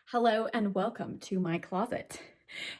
Hello and welcome to my closet.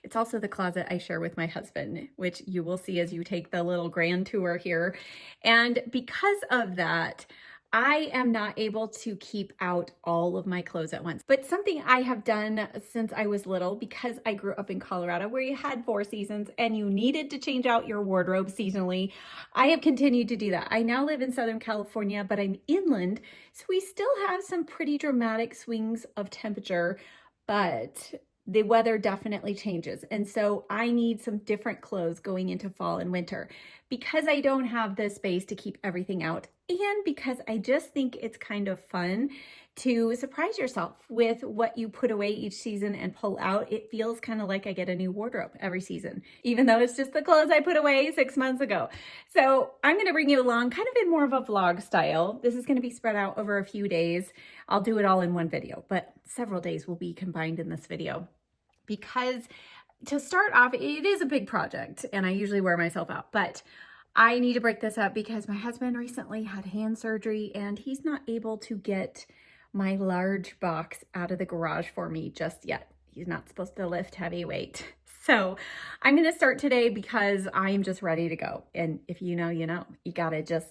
It's also the closet I share with my husband, which you will see as you take the little grand tour here. And because of that, I am not able to keep out all of my clothes at once. But something I have done since I was little, because I grew up in Colorado where you had 4 seasons and you needed to change out your wardrobe seasonally, I have continued to do that. I now live in Southern California, but I'm inland, so we still have some pretty dramatic swings of temperature, but the weather definitely changes. And so I need some different clothes going into fall and winter because I don't have the space to keep everything out. And because I just think it's kind of fun to surprise yourself with what you put away each season and pull out. It feels kind of like I get a new wardrobe every season, even though it's just the clothes I put away 6 months ago. So I'm going to bring you along kind of in more of a vlog style. This is going to be spread out over a few days. I'll do it all in one video, but several days will be combined in this video because to start off, it is a big project and I usually wear myself out, but I need to break this up because my husband recently had hand surgery and he's not able to get my large box out of the garage for me just yet. He's not supposed to lift heavy weight. So I'm going to start today because I'm just ready to go. And if you know, you know, you got to just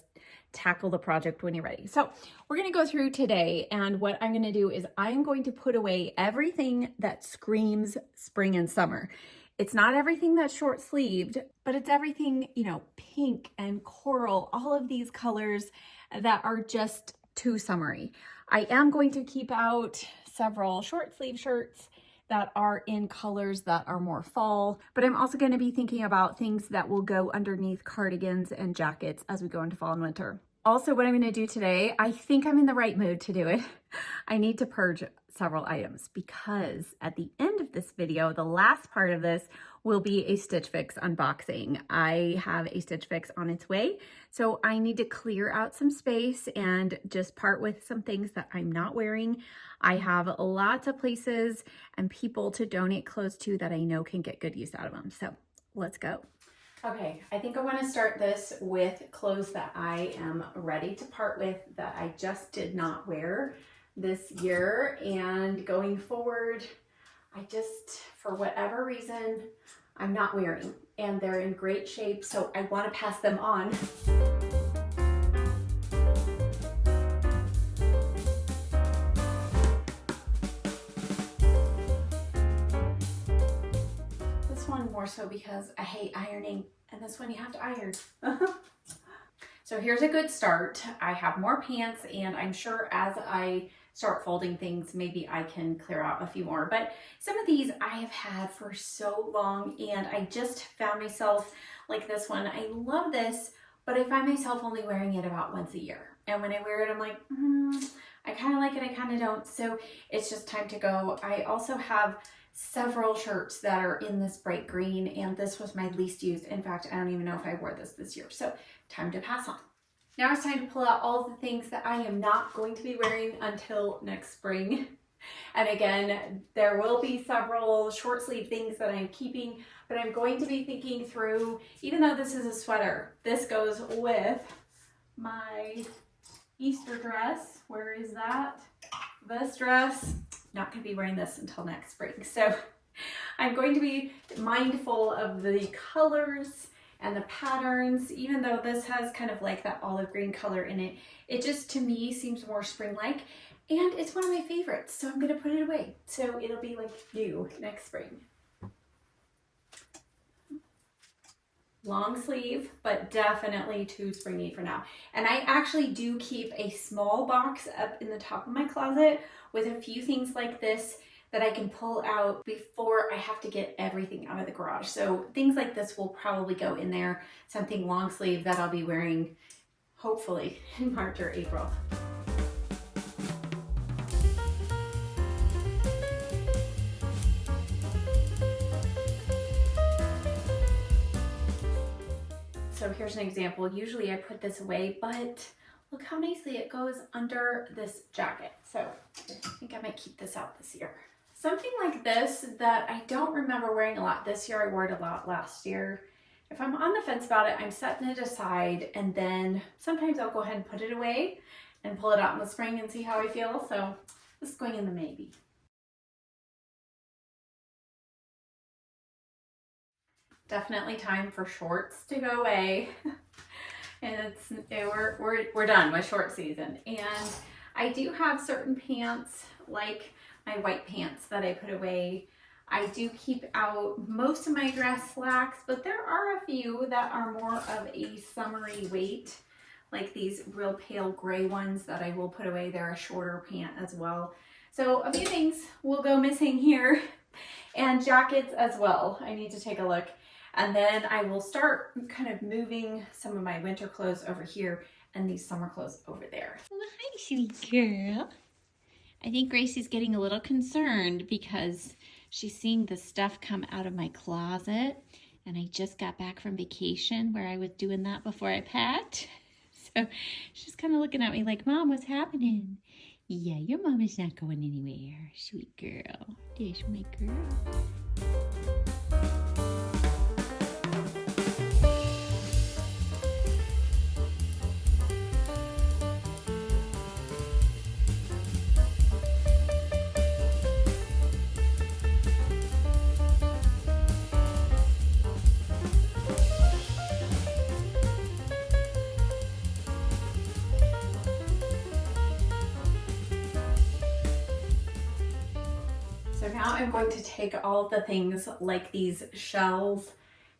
tackle the project when you're ready. So we're going to go through today, and what I'm going to do is I'm going to put away everything that screams spring and summer. It's not everything that's short sleeved, but it's everything, you know, pink and coral, all of these colors that are just too summery. I am going to keep out several short sleeve shirts that are in colors that are more fall, but I'm also going to be thinking about things that will go underneath cardigans and jackets as we go into fall and winter. Also, what I'm going to do today, I think I'm in the right mood to do it. I need to purge several items because at the end of this video, the last part of this will be a Stitch Fix unboxing. I have a Stitch Fix on its way, so I need to clear out some space and just part with some things that I'm not wearing. I have lots of places and people to donate clothes to that I know can get good use out of them. So let's go. Okay, I think I want to start this with clothes that I am ready to part with that I just did not wear this year, and going forward, I just, for whatever reason, I'm not wearing, and they're in great shape, so I want to pass them on. This one more so because I hate ironing, and this one you have to iron. So here's a good start. I have more pants, and I'm sure as I start folding things, maybe I can clear out a few more. But some of these I have had for so long, and I just found myself like this one. I love this, but I find myself only wearing it about once a year. And when I wear it, I'm like, I kind of like it, I kind of don't. So it's just time to go. I also have several shirts that are in this bright green, and this was my least used. In fact, I don't even know if I wore this year. So time to pass on. Now it's time to pull out all the things that I am not going to be wearing until next spring. And again, there will be several short sleeve things that I'm keeping, but I'm going to be thinking through, even though this is a sweater, this goes with my Easter dress. Where is that? This dress. Not going to be wearing this until next spring. So I'm going to be mindful of the colors and the patterns. Even though this has kind of like that olive green color in it, it just to me seems more spring-like, and it's one of my favorites, so I'm going to put it away so it'll be like new next spring. Long sleeve, but definitely too springy for now. And I actually do keep a small box up in the top of my closet with a few things like this that I can pull out before I have to get everything out of the garage. So things like this will probably go in there, something long sleeve that I'll be wearing hopefully in March or April. So here's an example. Usually I put this away, but look how nicely it goes under this jacket. So I think I might keep this out this year. Something like this that I don't remember wearing a lot this year. I wore it a lot last year. If I'm on the fence about it, I'm setting it aside, and then sometimes I'll go ahead and put it away and pull it out in the spring and see how I feel. So this is going in the maybe. Definitely time for shorts to go away. And we're done with short season. And I do have certain pants, like my white pants, that I put away. I do keep out most of my dress slacks, but there are a few that are more of a summery weight, like these real pale gray ones that I will put away. They're a shorter pant as well. So a few things will go missing here, and jackets as well. I need to take a look. And then I will start kind of moving some of my winter clothes over here and these summer clothes over there. Well, hi, sweet girl. I think Gracie's getting a little concerned because she's seeing the stuff come out of my closet. And I just got back from vacation where I was doing that before I packed. So she's kind of looking at me like, Mom, what's happening? Yeah, your mom is not going anywhere, sweet girl. There's my girl. So now I'm going to take all the things like these shells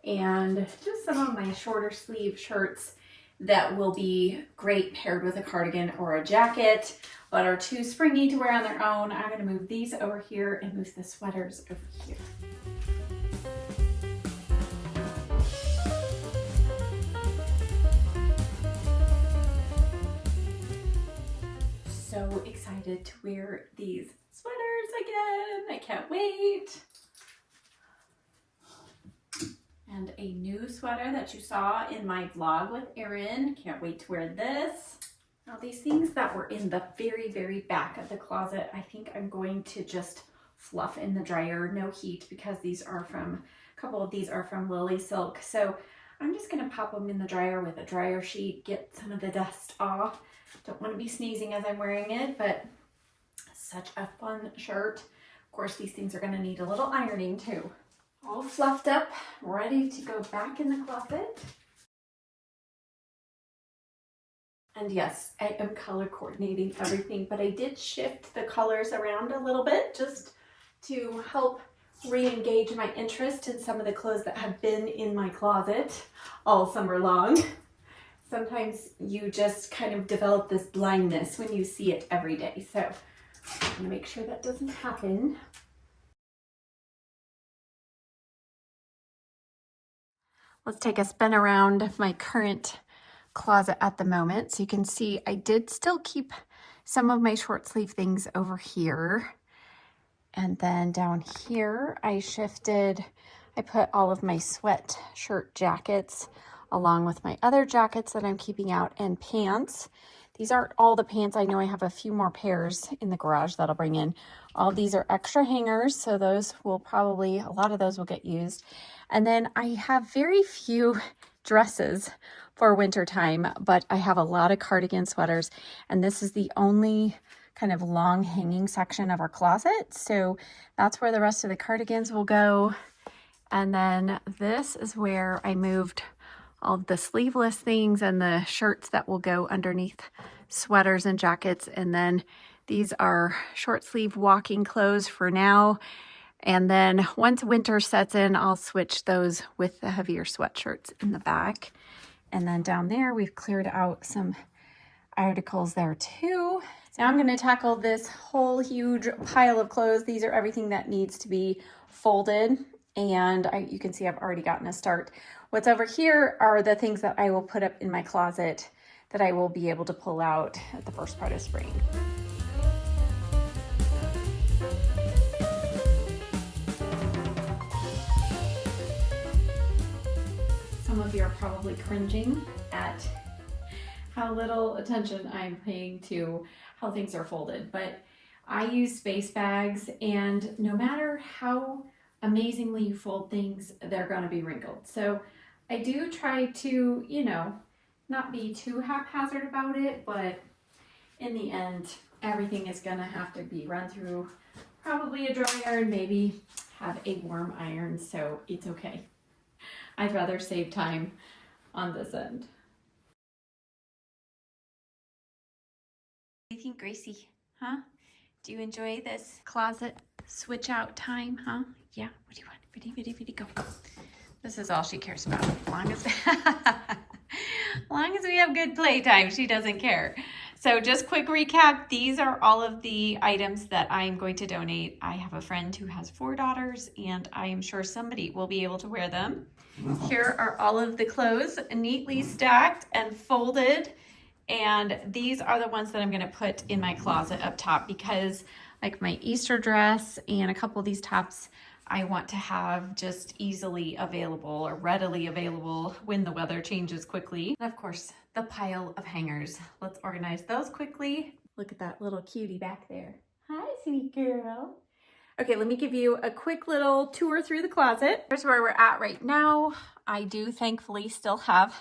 and just some of my shorter sleeve shirts that will be great paired with a cardigan or a jacket, but are too springy to wear on their own. I'm going to move these over here and move the sweaters over here. So excited to wear these sweaters again. I can't wait. And a new sweater that you saw in my vlog with Erin. Can't wait to wear this. Now these things that were in the very, very back of the closet, I think I'm going to just fluff in the dryer, no heat, because these are from, a couple of these are from Lily Silk. So I'm just gonna pop them in the dryer with a dryer sheet, get some of the dust off. Don't want to be sneezing as I'm wearing it, but such a fun shirt. Of course, these things are going to need a little ironing too. All fluffed up, ready to go back in the closet. And yes, I am color coordinating everything, but I did shift the colors around a little bit just to help re-engage my interest in some of the clothes that have been in my closet all summer long. Sometimes you just kind of develop this blindness when you see it every day. So I'm gonna make sure that doesn't happen. Let's take a spin around my current closet at the moment. So you can see I did still keep some of my short sleeve things over here. And then down here, I put all of my sweatshirt jackets along with my other jackets that I'm keeping out, and pants. These aren't all the pants. I know I have a few more pairs in the garage that I'll bring in. All these are extra hangers, so those will probably, a lot of those will get used. And then I have very few dresses for winter time, but I have a lot of cardigan sweaters, and this is the only kind of long hanging section of our closet. So that's where the rest of the cardigans will go. And then this is where I moved all of the sleeveless things and the shirts that will go underneath sweaters and jackets. And then these are short sleeve walking clothes for now. And then once winter sets in, I'll switch those with the heavier sweatshirts in the back. And then down there, we've cleared out some articles there too. Now I'm going to tackle this whole huge pile of clothes. These are everything that needs to be folded. And you can see I've already gotten a start. What's over here are the things that I will put up in my closet that I will be able to pull out at the first part of spring. Some of you are probably cringing at how little attention I'm paying to how things are folded, but I use space bags, and no matter how amazingly you fold things, they're going to be wrinkled. So I do try to, you know, not be too haphazard about it, but in the end, everything is going to have to be run through probably a dryer and maybe have a warm iron, so it's okay. I'd rather save time on this end. What do you think, Gracie? Huh? Do you enjoy this closet switch out time, huh? Yeah, what do you want? Ready, ready, ready, go. This is all she cares about. As long as, long as we have good playtime, she doesn't care. So just quick recap, these are all of the items that I'm going to donate. I have a friend who has 4 daughters, and I am sure somebody will be able to wear them. Here are all of the clothes neatly stacked and folded. And these are the ones that I'm gonna put in my closet up top because like my Easter dress and a couple of these tops, I want to have just easily available or readily available when the weather changes quickly. And of course, the pile of hangers. Let's organize those quickly. Look at that little cutie back there. Hi, sweet girl. Okay, let me give you a quick little tour through the closet. Here's where we're at right now. I do thankfully still have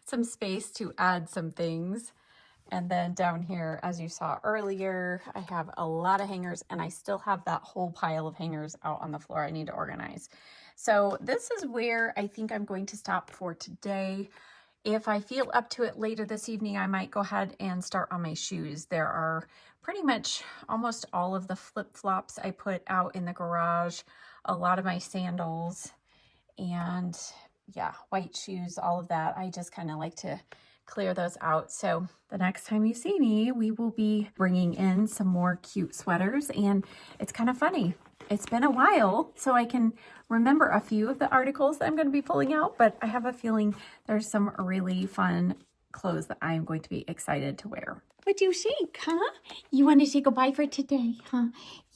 some space to add some things. And then down here, as you saw earlier, I have a lot of hangers and I still have that whole pile of hangers out on the floor I need to organize. So this is where I think I'm going to stop for today. If I feel up to it later this evening, I might go ahead and start on my shoes. There are pretty much almost all of the flip-flops I put out in the garage, a lot of my sandals, and yeah, white shoes, all of that. I just kind of like to clear those out. So the next time you see me, we will be bringing in some more cute sweaters, and it's kind of funny. It's been a while, so I can remember a few of the articles that I'm going to be pulling out, but I have a feeling there's some really fun clothes that I'm going to be excited to wear. What do you think, huh? You want to say goodbye for today, huh?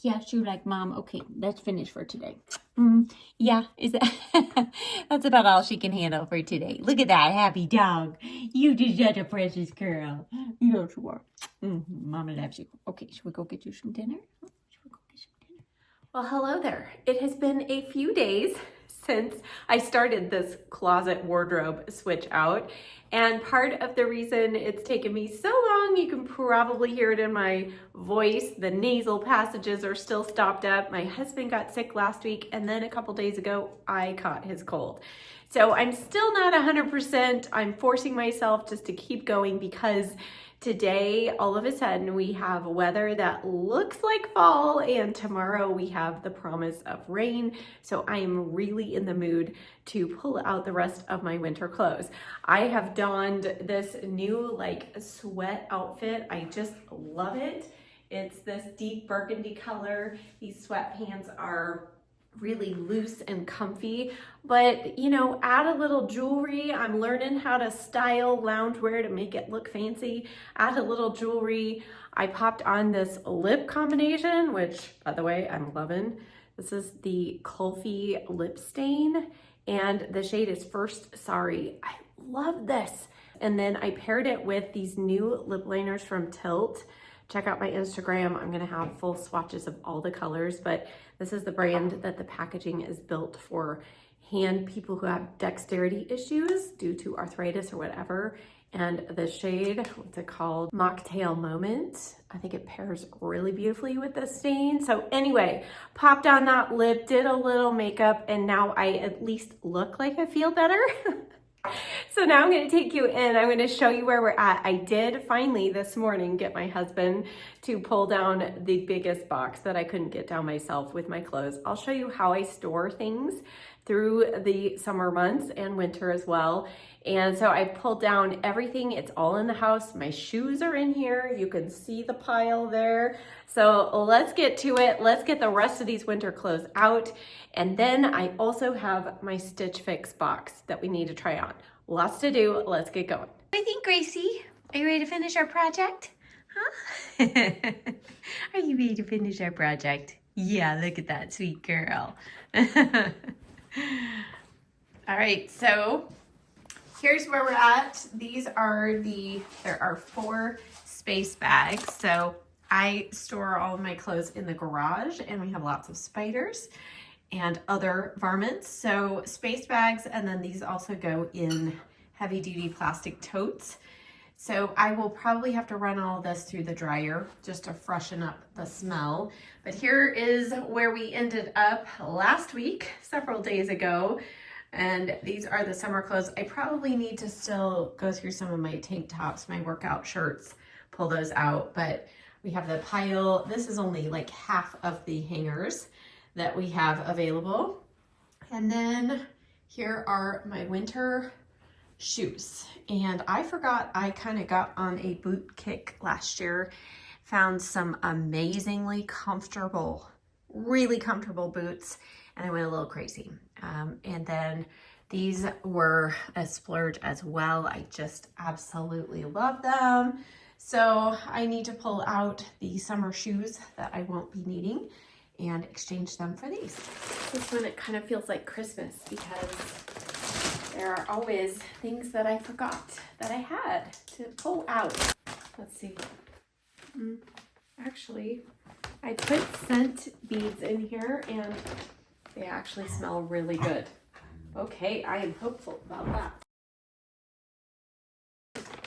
Yes, you like Mom. Okay, let's finish for today. Yeah, is that that's about all she can handle for today. Look at that happy dog. You just such a precious girl. Yes, you are. Mama loves you. Okay, should we go get you some dinner? Well, hello there. It has been a few days since I started this closet wardrobe switch out. And part of the reason it's taken me so long, you can probably hear it in my voice, the nasal passages are still stopped up. My husband got sick last week, and then a couple days ago, I caught his cold. So I'm still not 100%. I'm forcing myself just to keep going because today, all of a sudden, we have weather that looks like fall, and tomorrow we have the promise of rain. So I am really in the mood to pull out the rest of my winter clothes. I have donned this new like sweat outfit. I just love it. It's this deep burgundy color. These sweatpants are really loose and comfy, but you know, add a little jewelry. I'm learning how to style loungewear to make it look fancy. Add a little jewelry. I popped on this lip combination, which by the way, I'm loving. This is the Kulfi lip stain, and the shade is First Sorry. I love this. And then I paired it with these new lip liners from Tilt. Check out my Instagram. I'm gonna have full swatches of all the colors, but this is the brand that the packaging is built for people who have dexterity issues due to arthritis or whatever. And the shade, what's it called? Mocktail Moment. I think it pairs really beautifully with this stain. So anyway, popped on that lip, did a little makeup, and now I at least look like I feel better. So now I'm going to take you in. I'm going to show you where we're at. I did finally this morning get my husband to pull down the biggest box that I couldn't get down myself with my clothes. I'll show you how I store things through the summer months and winter as well. And so I pulled down everything. It's all in the house. My shoes are in here. You can see the pile there. So let's get to it. Let's get the rest of these winter clothes out. And then I also have my Stitch Fix box that we need to try on. Lots to do. Let's get going. What do you think, Gracie? Are you ready to finish our project? Huh? Are you ready to finish our project? Yeah, look at that sweet girl. All right, so here's where we're at. There are 4 space bags. So I store all of my clothes in the garage, and we have lots of spiders and other varmints. So space bags, and then these also go in heavy duty plastic totes. So I will probably have to run all of this through the dryer just to freshen up the smell. But here is where we ended up last week, several days ago. And these are the summer clothes. I probably need to still go through some of my tank tops, my workout shirts, pull those out. But we have the pile. This is only like half of the hangers that we have available. And then here are my winter shoes. And I forgot I kind of got on a boot kick last year, found some amazingly comfortable, really comfortable boots, and I went a little crazy. And then these were a splurge as well. I just absolutely love them. So I need to pull out the summer shoes that I won't be needing and exchange them for these. This one, it kind of feels like Christmas because there are always things that I forgot that I had to pull out. Let's see. Actually, I put scent beads in here and they actually smell really good. Okay, I am hopeful about that.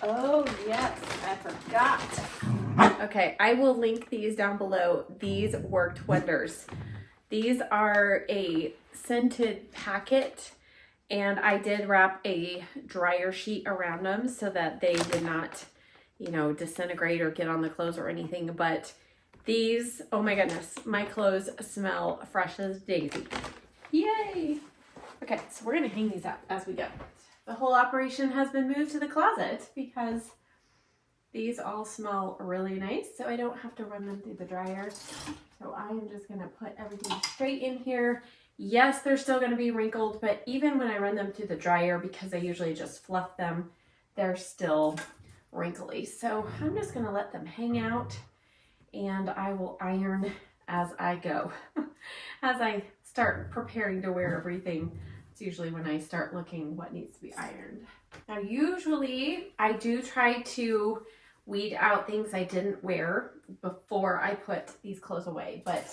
Oh yes, I forgot. Okay, I will link these down below. These worked wonders. These are a scented packet, and I did wrap a dryer sheet around them so that they did not, you know, disintegrate or get on the clothes or anything. But these, oh my goodness, my clothes smell fresh as daisy. Yay! Okay, so we're gonna hang these up as we go. The whole operation has been moved to the closet because these all smell really nice, so I don't have to run them through the dryer. So I am just gonna put everything straight in here. Yes, they're still gonna be wrinkled, but even when I run them through the dryer, because I usually just fluff them, they're still wrinkly. So I'm just gonna let them hang out and I will iron as I go. As I start preparing to wear everything, it's usually when I start looking what needs to be ironed. Now, usually I do try to weed out things I didn't wear before I put these clothes away. But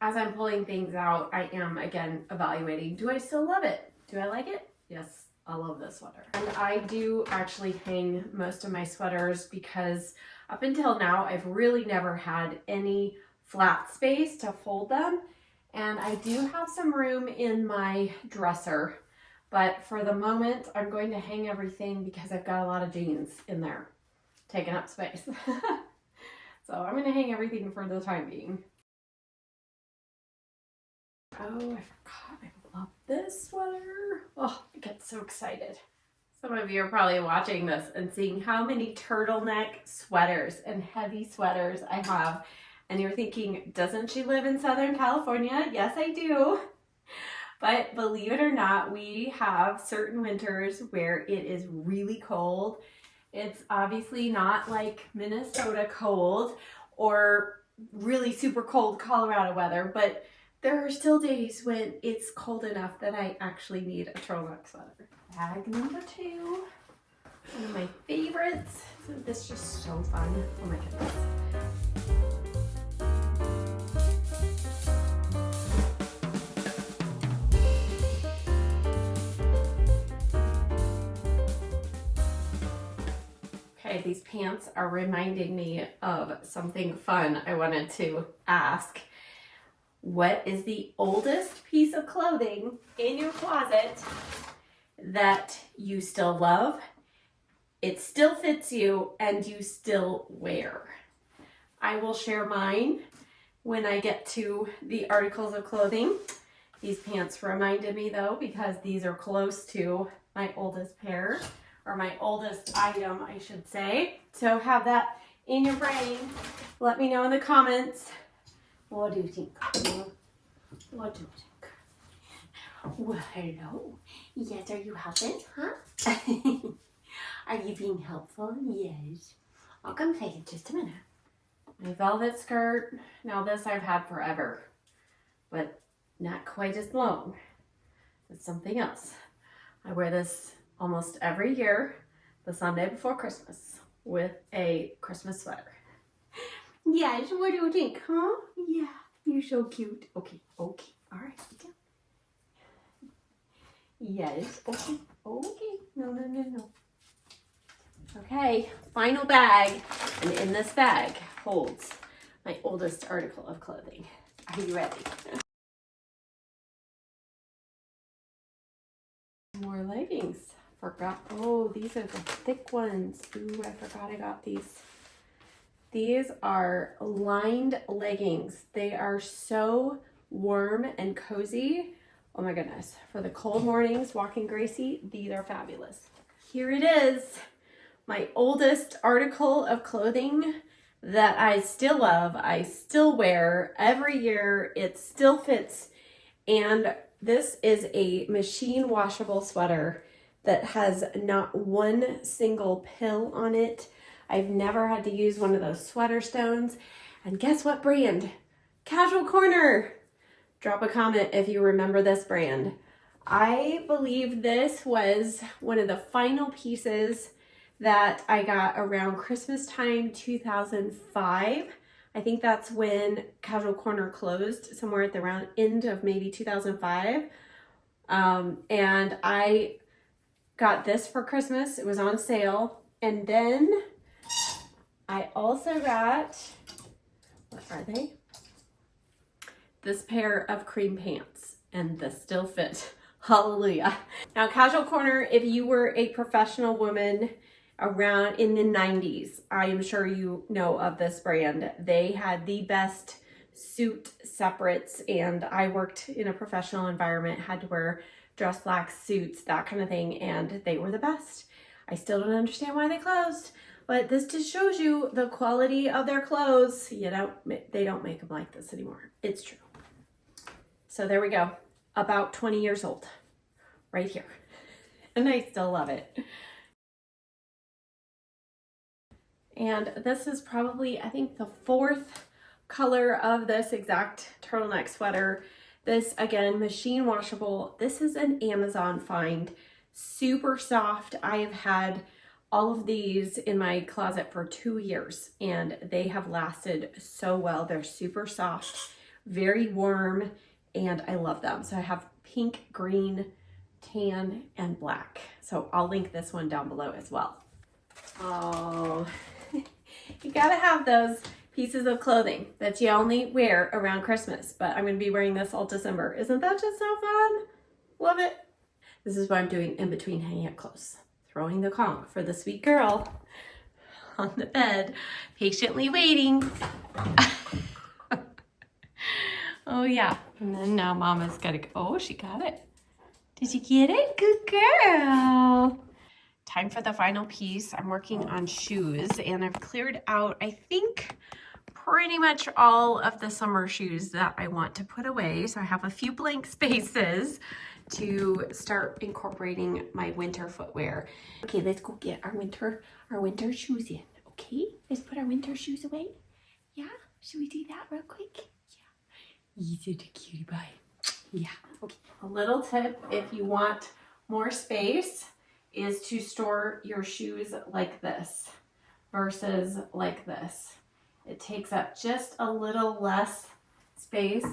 as I'm pulling things out, I am again evaluating, do I still love it? Do I like it? Yes, I love this sweater. And I do actually hang most of my sweaters because up until now, I've really never had any flat space to fold them. And I do have some room in my dresser, but for the moment, I'm going to hang everything because I've got a lot of jeans in there taking up space. So I'm going to hang everything for the time being. Oh, I forgot. I love this sweater. Oh, I get so excited. Some of you are probably watching this and seeing how many turtleneck sweaters and heavy sweaters I have. And you're thinking, doesn't she live in Southern California? Yes, I do. But believe it or not, we have certain winters where it is really cold. It's obviously not like Minnesota cold or really super cold Colorado weather, but there are still days when it's cold enough that I actually need a turtleneck sweater. Bag number 2, one of my favorites. This is just so fun. Oh my goodness. Okay, these pants are reminding me of something fun I wanted to ask. What is the oldest piece of clothing in your closet that you still love, it still fits you, and you still wear? I will share mine when I get to the articles of clothing. These pants reminded me though, because these are close to my oldest pair, or my oldest item, I should say. So have that in your brain. Let me know in the comments. What do you think? What do you think? Well, hello. Yes, are you helping? Huh? Are you being helpful? Yes. I'll come play in just a minute. My velvet skirt. Now this I've had forever, but not quite as long. It's something else. I wear this almost every year, the Sunday before Christmas, with a Christmas sweater. Yes, what do you think, huh? Yeah, you're so cute. Okay, all right, okay. Yes, okay, no. Okay, final bag, and in this bag holds my oldest article of clothing. Are you ready? More leggings. Forgot. Oh, these are the thick ones. Ooh, I forgot I got these. These are lined leggings. They are so warm and cozy. Oh my goodness. For the cold mornings, walking Gracie, these are fabulous. Here it is. My oldest article of clothing that I still love. I still wear every year. It still fits. And this is a machine washable sweater that has not one single pill on it. I've never had to use one of those sweater stones. And guess what brand? Casual Corner. Drop a comment if you remember this brand. I believe this was one of the final pieces that I got around Christmas time 2005. I think that's when Casual Corner closed, somewhere at the around end of maybe 2005. And I got this for Christmas. It was on sale. And then I also got, what are they? This pair of cream pants, and this still fit. Hallelujah. Now, Casual Corner, if you were a professional woman around in the 90s, I am sure you know of this brand. They had the best suit separates, and I worked in a professional environment, had to wear dress black suits, that kind of thing, and they were the best. I still don't understand why they closed, but this just shows you the quality of their clothes. They don't make them like this anymore. It's true. So there we go. About 20 years old, right here. And I still love it. And this is probably, I think, the fourth color of this exact turtleneck sweater. This, again, machine washable. This is an Amazon find. Super soft. I have had all of these in my closet for 2 years, and they have lasted so well. They're super soft, very warm, and I love them. So I have pink, green, tan, and black. So I'll link this one down below as well. Oh, you gotta have those pieces of clothing that you only wear around Christmas, but I'm gonna be wearing this all December. Isn't that just so fun? Love it. This is what I'm doing in between hanging up clothes. Throwing the conch for the sweet girl on the bed, patiently waiting. Oh yeah, and then now Mama's gotta go. Oh, she got it. Did you get it? Good girl. Time for the final piece. I'm working on shoes, and I've cleared out, I think, pretty much all of the summer shoes that I want to put away. So I have a few blank spaces to start incorporating my winter footwear. Okay, let's go get our winter shoes in. Okay, let's put our winter shoes away. Yeah, should we do that real quick? Yeah, you did a cutie pie. Yeah, okay. A little tip, if you want more space, is to store your shoes like this versus like this. It takes up just a little less space.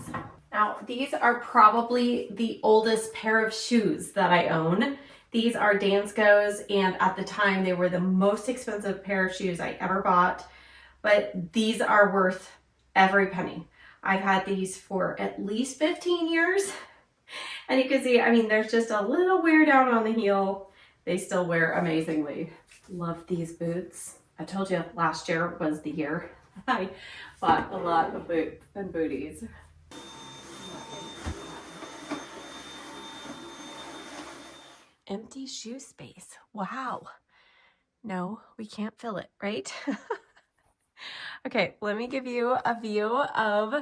Now, these are probably the oldest pair of shoes that I own. These are Dansko's, and at the time they were the most expensive pair of shoes I ever bought, but these are worth every penny. I've had these for at least 15 years, and you can see, I mean, there's just a little wear down on the heel. They still wear amazingly. Love these boots. I told you last year was the year I bought a lot of boots and booties. Empty shoe space. Wow. No, we can't fill it, right? Okay, let me give you a view of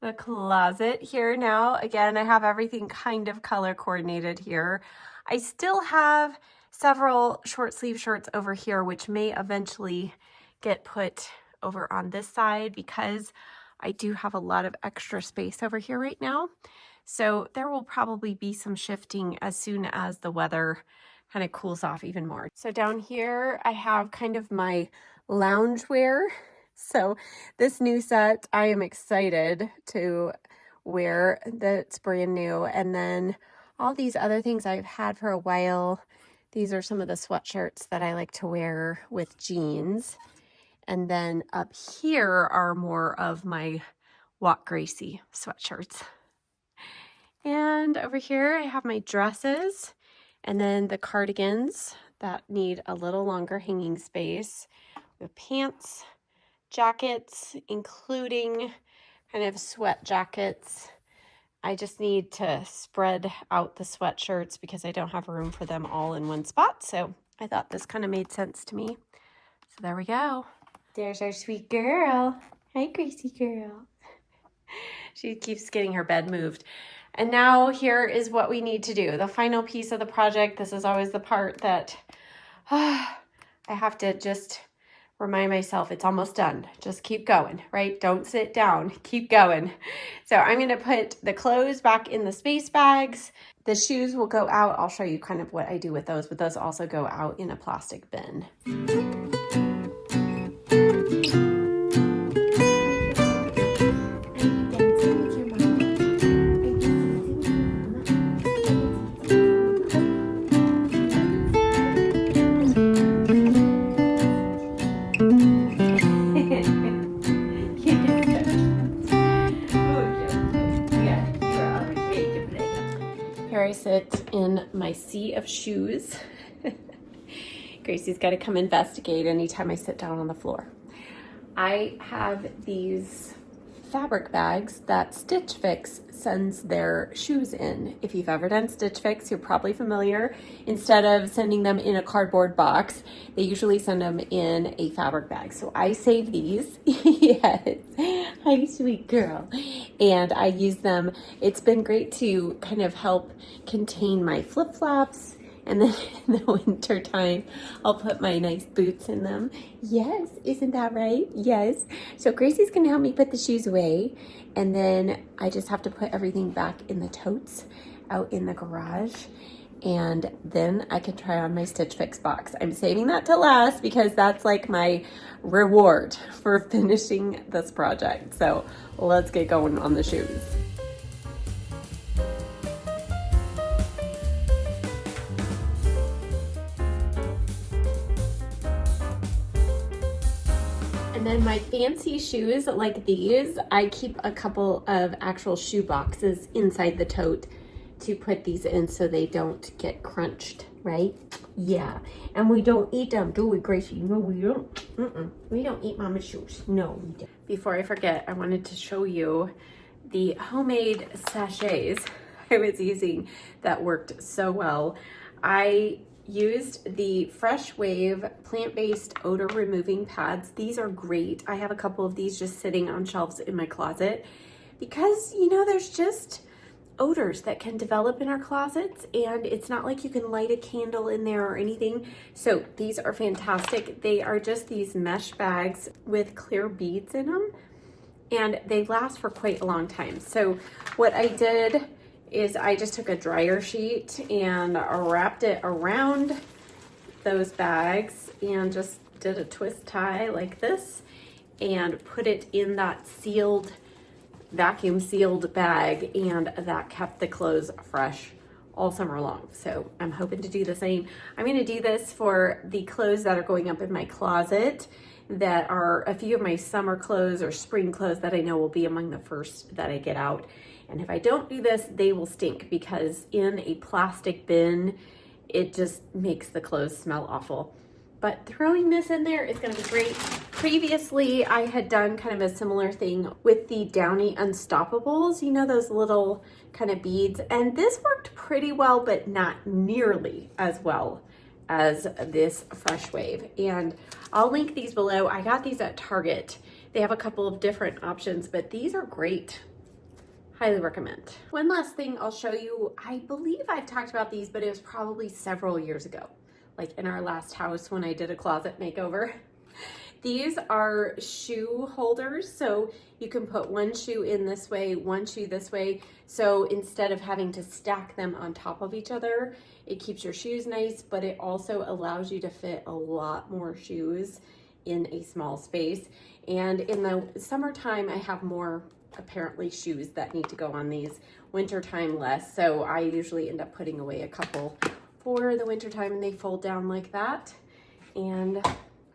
the closet here now. Again, I have everything kind of color coordinated here. I still have several short sleeve shirts over here, which may eventually get put over on this side because I do have a lot of extra space over here right now. So there will probably be some shifting as soon as the weather kind of cools off even more. So down here, I have kind of my loungewear. So this new set, I am excited to wear. That's brand new. And then all these other things I've had for a while. These are some of the sweatshirts that I like to wear with jeans. And then up here are more of my Walk Gracie sweatshirts. And over here I have my dresses And then the cardigans that need a little longer hanging space. We have pants, jackets, including kind of sweat jackets. I just need to spread out the sweatshirts because I don't have room for them all in one spot. So I thought this kind of made sense to me. So there we go. There's our sweet girl. Hi, Gracie girl. She keeps getting her bed moved. And now here is what we need to do. The final piece of the project. This is always the part that I have to just remind myself it's almost done. Just keep going, right? Don't sit down. Keep going. So I'm going to put the clothes back in the space bags. The shoes will go out. I'll show you kind of what I do with those, but those also go out in a plastic bin. Here I sit in my sea of shoes. Gracie's got to come investigate anytime I sit down on the floor. I have these fabric bags that Stitch Fix sends their shoes in. If you've ever done Stitch Fix, you're probably familiar. Instead of sending them in a cardboard box, they usually send them in a fabric bag. So I save these. Yes. Hi, sweet girl. And I use them. It's been great to kind of help contain my flip-flops. And then in the winter time, I'll put my nice boots in them. Yes, isn't that right? Yes. So Gracie's gonna help me put the shoes away. And then I just have to put everything back in the totes out in the garage. And then I can try on my Stitch Fix box. I'm saving that to last because that's like my reward for finishing this project. So let's get going on the shoes. And then my fancy shoes like these, I keep a couple of actual shoe boxes inside the tote to put these in so they don't get crunched, right? Yeah, and we don't eat them, do we, Gracie? No, we don't. We don't eat Mama's shoes. No, we don't. Before I forget, I wanted to show you the homemade sachets I was using that worked so well. I used the Fresh Wave plant-based odor removing pads. These are great. I have a couple of these just sitting on shelves in my closet because, you know, there's just odors that can develop in our closets and it's not like you can light a candle in there or anything. So these are fantastic. They are just these mesh bags with clear beads in them and they last for quite a long time. So what I did is I just took a dryer sheet and wrapped it around those bags and just did a twist tie like this and put it in that sealed, vacuum sealed bag, and that kept the clothes fresh all summer long. So I'm hoping to do the same. I'm going to do this for the clothes that are going up in my closet that are a few of my summer clothes or spring clothes that I know will be among the first that I get out. And if I don't do this, they will stink because in a plastic bin, it just makes the clothes smell awful. But throwing this in there is gonna be great. Previously, I had done kind of a similar thing with the Downy Unstoppables, you know, those little kind of beads. And this worked pretty well, but not nearly as well as this Fresh Wave. And I'll link these below. I got these at Target. They have a couple of different options, but these are great. Highly recommend. One last thing I'll show you. I believe I've talked about these, but it was probably several years ago, like in our last house when I did a closet makeover. These are shoe holders, so you can put one shoe in this way, one shoe this way. So instead of having to stack them on top of each other, it keeps your shoes nice, but it also allows you to fit a lot more shoes in a small space. And in the summertime, I have more apparently shoes that need to go on these. Wintertime less, so I usually end up putting away a couple for the wintertime and they fold down like that. And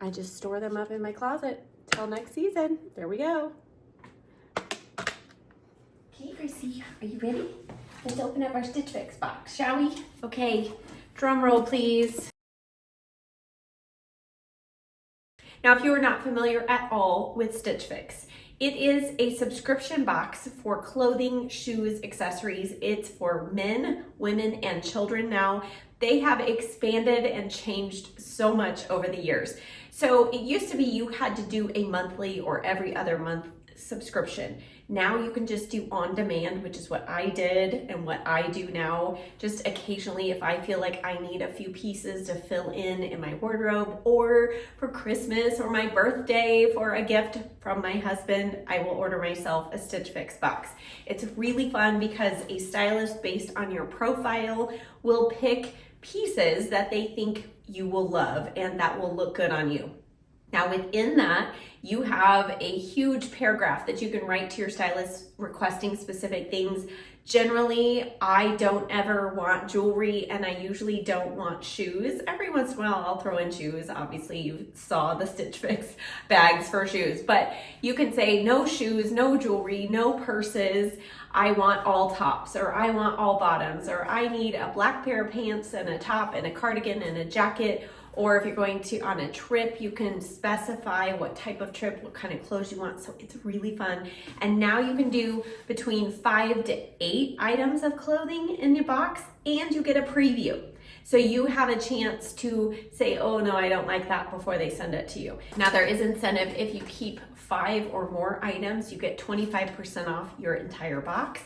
I just store them up in my closet till next season. There we go. Okay, Gracie, are you ready? Let's open up our Stitch Fix box, shall we? Okay, Drum roll, please. Now, if you are not familiar at all with Stitch Fix, it is a subscription box for clothing, shoes, accessories. It's for men, women, and children now. They have expanded and changed so much over the years. So it used to be you had to do a monthly or every other month subscription. Now you can just do on demand, which is what I did and what I do now. Just occasionally, if I feel like I need a few pieces to fill in my wardrobe, or for Christmas or my birthday for a gift from my husband, I will order myself a Stitch Fix box. It's really fun because a stylist based on your profile will pick pieces that they think you will love and that will look good on you. Now within that, you have a huge paragraph that you can write to your stylist requesting specific things. Generally, I don't ever want jewelry, and I usually don't want shoes. Every once in a while, I'll throw in shoes. Obviously, you saw the Stitch Fix bags for shoes, but you can say no shoes, no jewelry, no purses. I want all tops, or I want all bottoms, or I need a black pair of pants and a top and a cardigan and a jacket. Or if you're going to on a trip, you can specify what type of trip, what kind of clothes you want. So it's really fun. And now you can do between 5 to 8 items of clothing in your box, and you get a preview. So you have a chance to say, oh no, I don't like that, before they send it to you. Now there is incentive. If you keep 5 or more items, you get 25% off your entire box.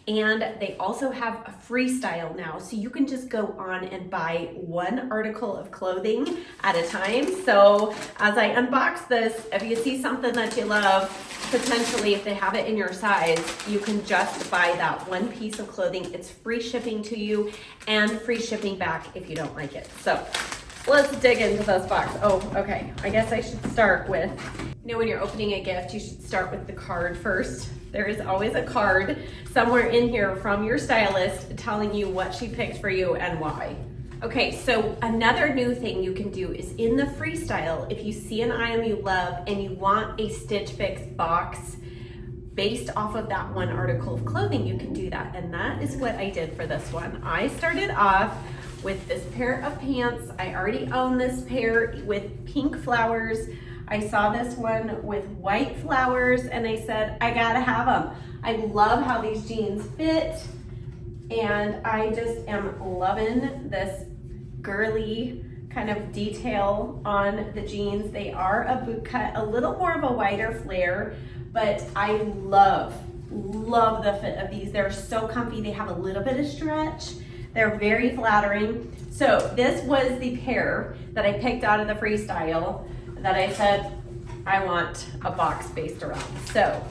And they also have a freestyle now, so you can just go on and buy one article of clothing at a time. So as I unbox this, if you see something that you love, potentially if they have it in your size, you can just buy that one piece of clothing. It's free shipping to you and free shipping back if you don't like it. So let's dig into this box. Oh, okay. I guess I should start with, when you're opening a gift, you should start with the card first. There is always a card somewhere in here from your stylist telling you what she picked for you and why. Okay, so another new thing you can do is in the freestyle, if you see an item you love and you want a Stitch Fix box based off of that one article of clothing, you can do that. And that is what I did for this one. I started off with this pair of pants. I already own this pair with pink flowers. I saw this one with white flowers and I said, I gotta have them. I love how these jeans fit, and I just am loving this girly kind of detail on the jeans. They are a boot cut, a little more of a wider flare, but I love the fit of these. They're so comfy. They have a little bit of stretch. They're very flattering. So this was the pair that I picked out of the freestyle that I said I want a box based around. So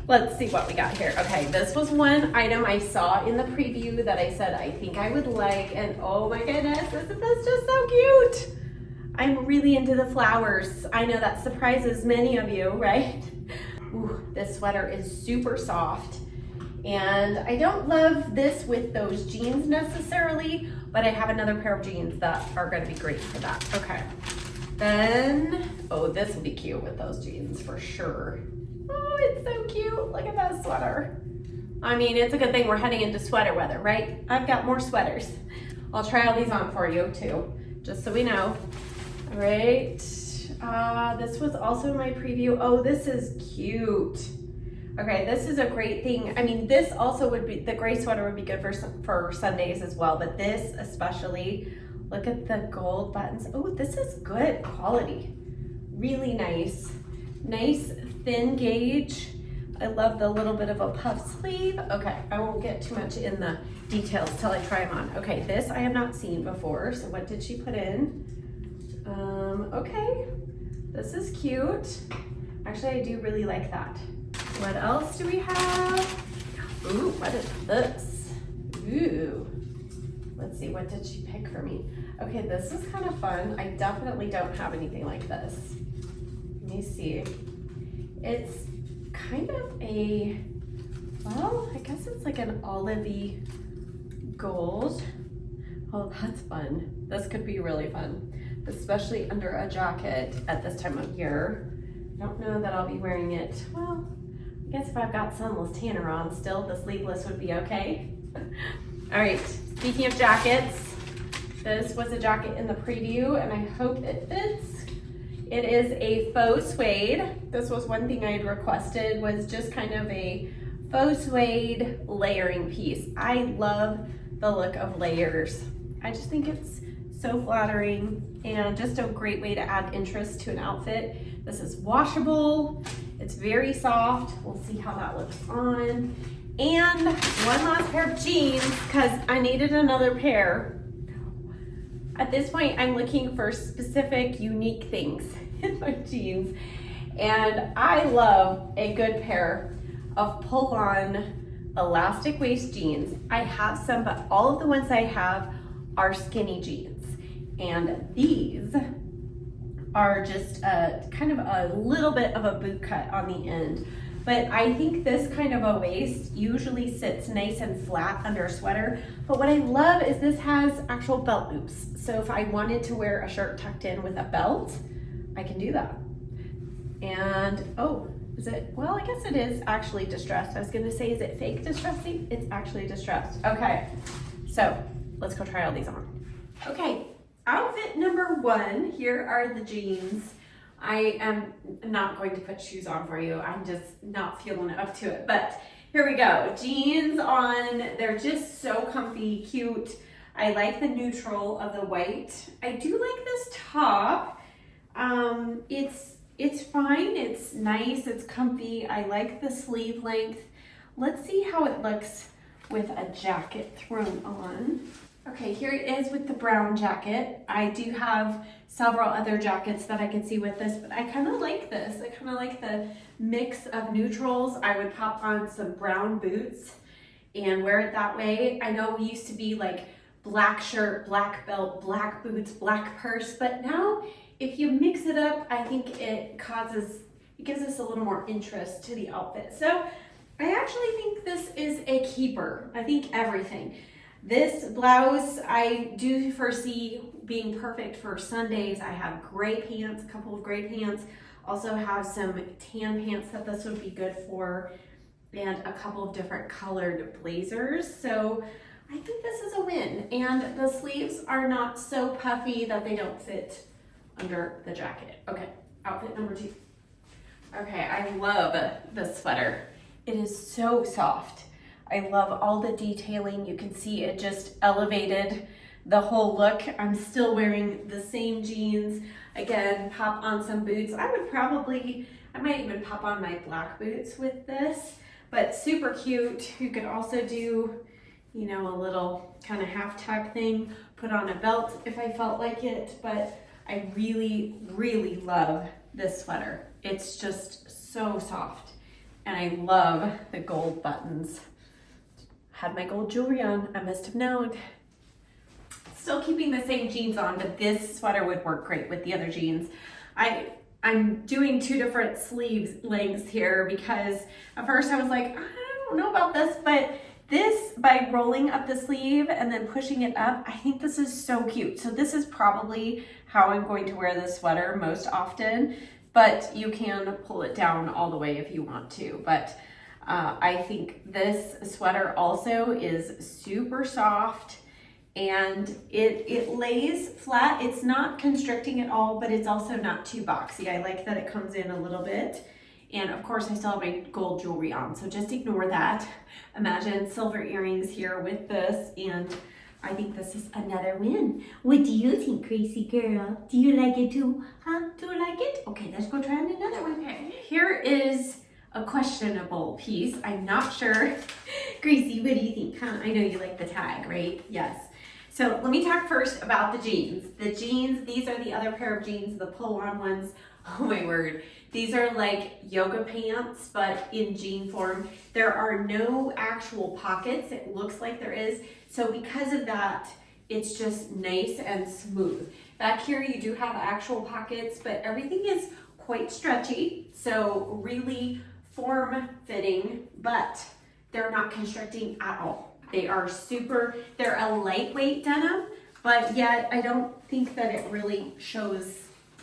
let's see what we got here. Okay, this was one item I saw in the preview that I said I think I would like, and oh my goodness, this is just so cute. I'm really into the flowers. I know that surprises many of you, right? Ooh, this sweater is super soft, and I don't love this with those jeans necessarily, but I have another pair of jeans that are gonna be great for that. Okay. Then, oh, this will be cute with those jeans for sure. Oh, it's so cute. Look at that sweater. I mean, it's a good thing we're heading into sweater weather, right? I've got more sweaters. I'll try all these on for you too, just so we know. All right. This was also my preview. Oh, this is cute. Okay, this is a great thing. I mean, this also would be, the gray sweater would be good for Sundays as well, but this especially. Look at the gold buttons. Oh, this is good quality. Really nice. Nice thin gauge. I love the little bit of a puff sleeve. Okay, I won't get too much in the details till I try them on. Okay, this I have not seen before. So what did she put in? Okay, this is cute. Actually, I do really like that. What else do we have? Ooh, what is this? Ooh. Let's see, what did she pick for me? Okay, this is kind of fun. I definitely don't have anything like this. Let me see. It's kind of a, well, I guess it's like an olivey gold. Oh, that's fun. This could be really fun, especially under a jacket at this time of year. I don't know that I'll be wearing it. Well, I guess if I've got sunless tanner on still, the sleeveless would be okay. All right, speaking of jackets, This was a jacket in the preview and I hope it fits. It is a faux suede. This was one thing I had requested, was just kind of a faux suede layering piece. I love the look of layers. I just think it's so flattering and just a great way to add interest to an outfit. This is washable. It's very soft. We'll see how that looks on. And one last pair of jeans, because I needed another pair. At this point, I'm looking for specific, unique things in my jeans. And I love a good pair of pull-on elastic waist jeans. I have some, but all of the ones I have are skinny jeans. And these are just kind of a little bit of a boot cut on the end. But I think this kind of a waist usually sits nice and flat under a sweater. But what I love is this has actual belt loops. So if I wanted to wear a shirt tucked in with a belt, I can do that. And, oh, is it, well, I guess it is actually distressed. I was gonna say, is it fake distressing? It's actually distressed. Okay, so let's go try all these on. Okay, outfit number one, here are the jeans. I am not going to put shoes on for you. I'm just not feeling up to it, but here we go. Jeans on, they're just so comfy, cute. I like the neutral of the white. I do like this top. It's fine, it's nice, it's comfy. I like the sleeve length. Let's see how it looks with a jacket thrown on. Okay, here it is with the brown jacket. I do have several other jackets that I could see with this, but I kind of like this. I kind of like the mix of neutrals. I would pop on some brown boots and wear it that way. I know we used to be like black shirt, black belt, black boots, black purse, but now if you mix it up, I think it gives us a little more interest to the outfit. So I actually think this is a keeper. I think everything. This blouse, I do foresee being perfect for Sundays. I have gray pants, a couple of gray pants. Also have some tan pants that this would be good for, and a couple of different colored blazers. So I think this is a win. And the sleeves are not so puffy that they don't fit under the jacket. Okay, outfit number two. Okay, I love this sweater. It is so soft. I love all the detailing. You can see it just elevated the whole look. I'm still wearing the same jeans. Again, pop on some boots. I might even pop on my black boots with this, but super cute. You could also do, you know, a little kind of half tuck thing, put on a belt if I felt like it, but I really, really love this sweater. It's just so soft, and I love the gold buttons. Had my gold jewelry on, I must have known. Still keeping the same jeans on, but this sweater would work great with the other jeans. I'm doing two different sleeves lengths here because at first I was like, I don't know about this, but this, by rolling up the sleeve and then pushing it up, I think this is so cute. So this is probably how I'm going to wear this sweater most often, but you can pull it down all the way if you want to. But I think this sweater also is super soft and it lays flat. It's not constricting at all, but it's also not too boxy. I like that it comes in a little bit. And of course I still have my gold jewelry on, so just ignore that. Imagine silver earrings here with this, and I think this is another win. What do you think, crazy girl? Do you like it too? Huh? Do you like it? Okay, let's go try on another one. Okay, here is a questionable piece. I'm not sure. Gracie, what do you think? Huh? I know you like the tag, right? Yes. So let me talk first about the jeans. The jeans, these are the other pair of jeans, the pull-on ones. Oh my word. These are like yoga pants, but in jean form. There are no actual pockets. It looks like there is. So because of that, it's just nice and smooth. Back here, you do have actual pockets, but everything is quite stretchy. So really form-fitting, but they're not constricting at all. They are they're a lightweight denim, but yet I don't think that it really shows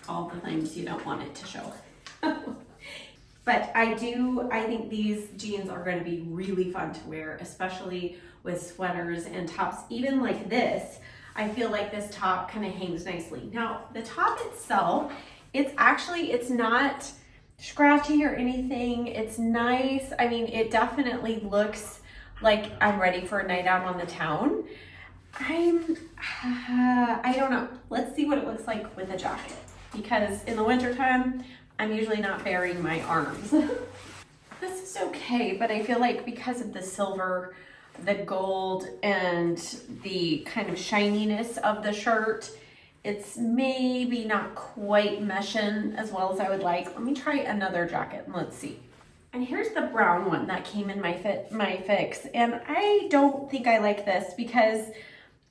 all the things you don't want it to show. But I think these jeans are going to be really fun to wear, especially with sweaters and tops, even like this. I feel like this top kind of hangs nicely. Now, the top itself, it's not scratchy or anything. It's nice. I mean, it definitely looks like I'm ready for a night out on the town. I don't know. Let's see what it looks like with a jacket, because in the wintertime, I'm usually not baring my arms. This is okay, but I feel like because of the silver, the gold, and the kind of shininess of the shirt, it's maybe not quite meshing as well as I would like. Let me try another jacket and let's see. And here's the brown one that came in my fix. And I don't think I like this because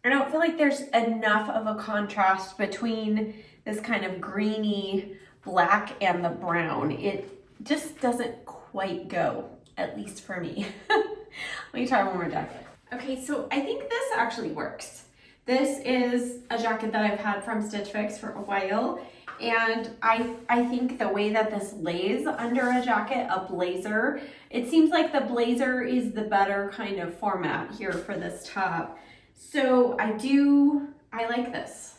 I don't feel like there's enough of a contrast between this kind of greeny black and the brown. It just doesn't quite go, at least for me. Let me try one more jacket. Okay, so I think this actually works. This is a jacket that I've had from Stitch Fix for a while, and I think the way that this lays under a jacket, a blazer, it seems like the blazer is the better kind of format here for this top. So I like this.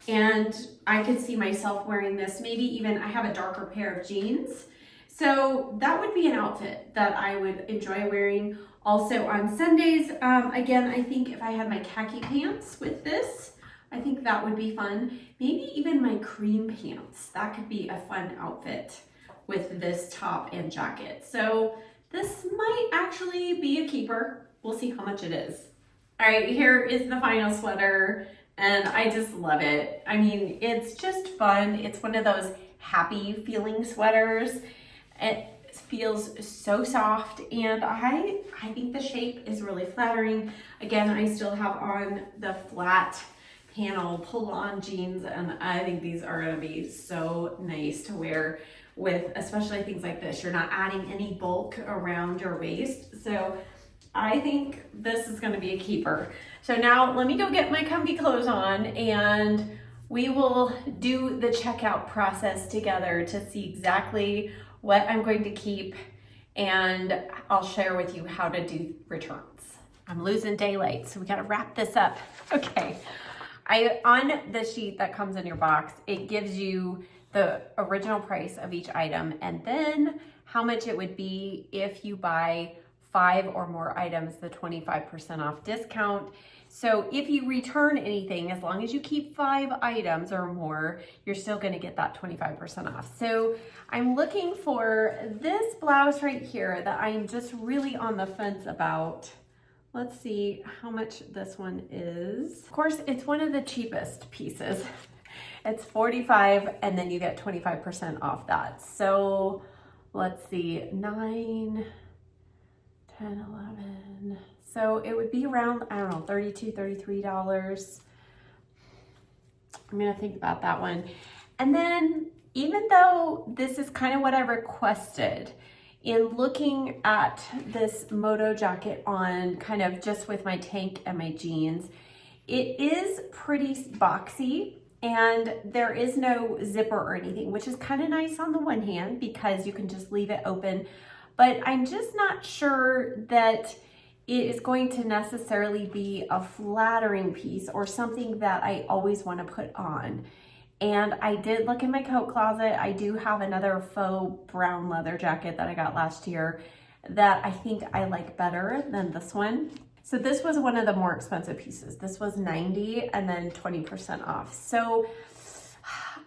And I could see myself wearing this. Maybe even I have a darker pair of jeans. So that would be an outfit that I would enjoy wearing. Also on Sundays, again, I think if I had my khaki pants with this, I think that would be fun. Maybe even my cream pants. That could be a fun outfit with this top and jacket. So this might actually be a keeper. We'll see how much it is. All right, here is the final sweater, and I just love it. I mean, it's just fun. It's one of those happy feeling sweaters. It feels so soft, and I think the shape is really flattering. Again, I still have on the flat panel pull-on jeans, and I think these are gonna be so nice to wear with, especially things like this. You're not adding any bulk around your waist, so I think this is gonna be a keeper. So now let me go get my comfy clothes on, and we will do the checkout process together to see exactly what I'm going to keep, and I'll share with you how to do returns. I'm losing daylight, so we gotta wrap this up. Okay, on the sheet that comes in your box, it gives you the original price of each item and then how much it would be if you buy 5 or more items, the 25% off discount. So if you return anything, as long as you keep 5 items or more, you're still gonna get that 25% off. So I'm looking for this blouse right here that I'm just really on the fence about. Let's see how much this one is. Of course, it's one of the cheapest pieces. It's $45 and then you get 25% off that. So let's see, 9, 10, 11. So it would be around, I don't know, $32, $33. I'm gonna think about that one. And then even though this is kind of what I requested, in looking at this moto jacket on kind of just with my tank and my jeans, it is pretty boxy and there is no zipper or anything, which is kind of nice on the one hand because you can just leave it open. But I'm just not sure that it is going to necessarily be a flattering piece or something that I always want to put on. And I did look in my coat closet. I do have another faux brown leather jacket that I got last year that I think I like better than this one. So this was one of the more expensive pieces. This was $90 and then 20% off. So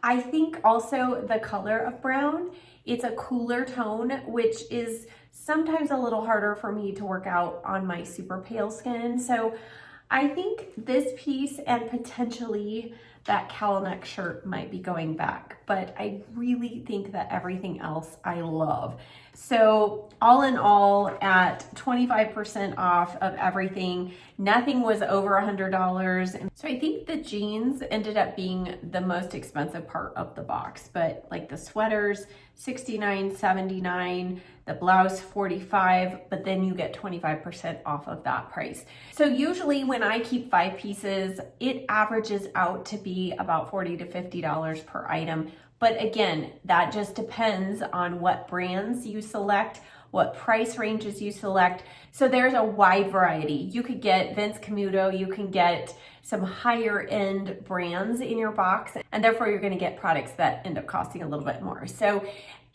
I think also the color of brown, it's a cooler tone, which is sometimes a little harder for me to work out on my super pale skin. So I think this piece and potentially that cowl neck shirt might be going back, but I really think that everything else I love. So all in all, at 25% off of everything, nothing was over $100. So I think the jeans ended up being the most expensive part of the box, but like the sweaters, $69, $79, the blouse $45, but then you get 25% off of that price. So usually when I keep 5 pieces, it averages out to be about $40 to $50 per item. But again, that just depends on what brands you select, what price ranges you select. So there's a wide variety. You could get Vince Camuto, you can get some higher end brands in your box, and therefore you're gonna get products that end up costing a little bit more. So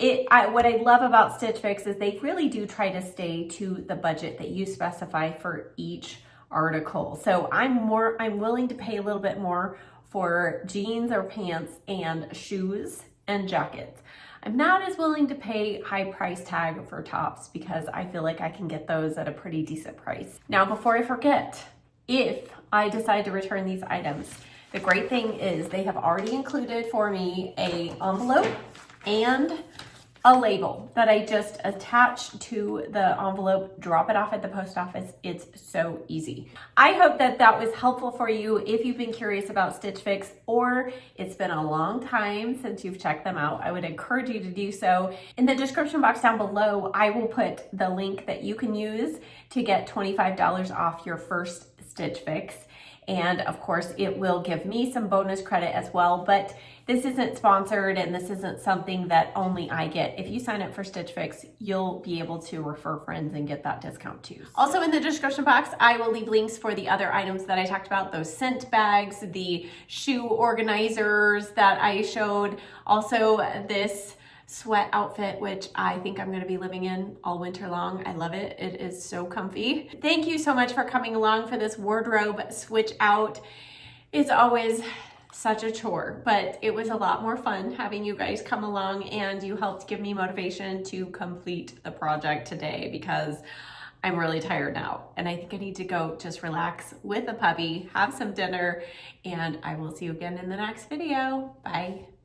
what I love about Stitch Fix is they really do try to stay to the budget that you specify for each article. So I'm willing to pay a little bit more for jeans or pants and shoes and jackets. I'm not as willing to pay high price tag for tops because I feel like I can get those at a pretty decent price. Now, before I forget, if I decide to return these items, the great thing is they have already included for me a envelope and a label that I just attach to the envelope, drop it off at the post office. It's so easy. I hope that that was helpful for you if you've been curious about Stitch Fix or it's been a long time since you've checked them out. I would encourage you to do so. In the description box down below, I will put the link that you can use to get $25 off your first Stitch Fix. And of course, it will give me some bonus credit as well, but this isn't sponsored and this isn't something that only I get. If you sign up for Stitch Fix, you'll be able to refer friends and get that discount too. Also in the description box, I will leave links for the other items that I talked about, those scent bags, the shoe organizers that I showed, also this sweat outfit, which I think I'm gonna be living in all winter long. I love it. It is so comfy. Thank you so much for coming along for this wardrobe switch out. It's always such a chore, but it was a lot more fun having you guys come along, and you helped give me motivation to complete the project today because I'm really tired now and I think I need to go just relax with the puppy, have some dinner, and I will see you again in the next video. Bye.